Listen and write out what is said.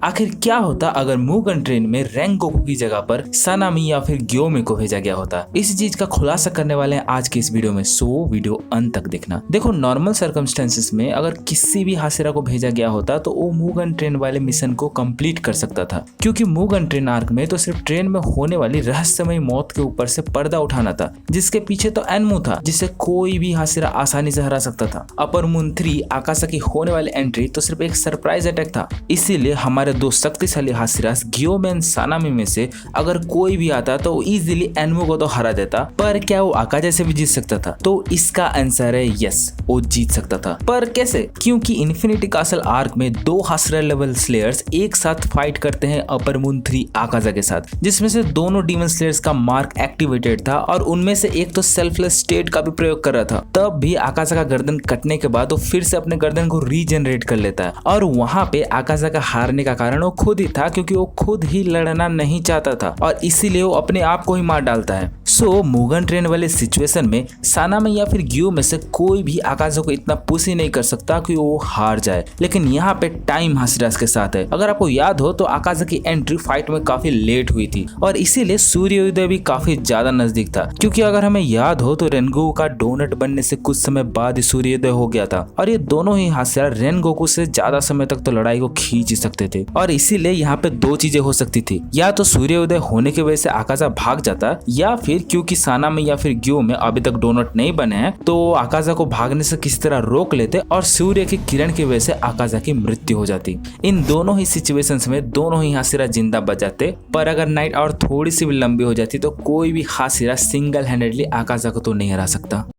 आखिर क्या होता अगर मुगन ट्रेन में रेंगोकू की जगह पर सनामी या फिर ग्योमे को भेजा गया होता। इस चीज का खुलासा करने वाले हैं आज के इस वीडियो में, सो वीडियो अंत तक देखना। देखो, नॉर्मल सर्कमस्टेंसेस में अगर किसी भी हासिरा को भेजा गया होता तो वो मुगन ट्रेन वाले मिशन को कंप्लीट कर सकता था, क्योंकि मुगन ट्रेन आर्क में तो सिर्फ ट्रेन में होने वाली रहस्यमय मौत के ऊपर से पर्दा उठाना था, जिसके पीछे तो एनमू था जिसे कोई भी हासिरा आसानी से हरा सकता था। अपर मून 3 आकाशा की होने वाली एंट्री तो सिर्फ एक सरप्राइज अटैक था। इसीलिए हमारे दो शक्तिशाली हासिरास ग्योमे एंड सनामी में से अगर कोई भी आता तो इजीली एनमू को तो हरा देता, पर क्या वो आकाशा से भी जीत सकता था? तो इसका आंसर है यस, वो जीत सकता था। पर कैसे? क्योंकि इन्फिनिटी कासल आर्क में दो हासिरा लेवल स्लेयर्स एक साथ फाइट करते हैं अपर मून 3 आकाशा के साथ, जिसमें से दोनों डीमन स्लेयर्स का मार्क एक्टिवेटेड था और उनमें से एक तो सेल्फलेस स्टेट का भी प्रयोग कर रहा था। तब भी आकाशा का गर्दन कटने के बाद वो फिर से अपने गर्दन को रीजनरेट कर लेता है, और वहां पे आकाशा का हारने का कारण वो खुद ही था, क्योंकि वो खुद ही लड़ना नहीं चाहता था और इसीलिए वो अपने आप को ही मार डालता है। सो मुगन ट्रेन वाले सिचुएशन में सनामी या फिर ग्यू में से कोई भी आकाशा को इतना पुश ही नहीं कर सकता कि वो हार जाए। लेकिन यहाँ पे टाइम हासिरास के साथ है। अगर आपको याद हो तो आकाशा की एंट्री फाइट में काफी लेट हुई थी और इसीलिए सूर्योदय भी काफी ज्यादा नजदीक था, क्योंकि अगर हमें याद हो तो रेनगोकू का डोनट बनने से कुछ समय बाद ही सूर्योदय हो गया था और ये दोनों ही हासिरा रेनगोकू से ज्यादा समय तक तो लड़ाई को खींच ही सकते थे। और इसीलिए यहाँ पे दो चीजें हो सकती थी, या तो सूर्योदय होने की वजह से आकाशा भाग जाता, या फिर क्योंकि सनामी या फिर ग्यू में अभी तक डोनट नहीं बने हैं तो आकाशा को भागने से किसी तरह रोक लेते और सूर्य की किरण की वजह से आकाशा की मृत्यु हो जाती। इन दोनों ही सिचुएशंस में दोनों ही हासिरा जिंदा बच जाते, पर अगर नाइट और थोड़ी सी भी लंबी हो जाती तो कोई भी हासिरा सिंगल हैंडेडली आकाशा को तो नहीं हरा सकता।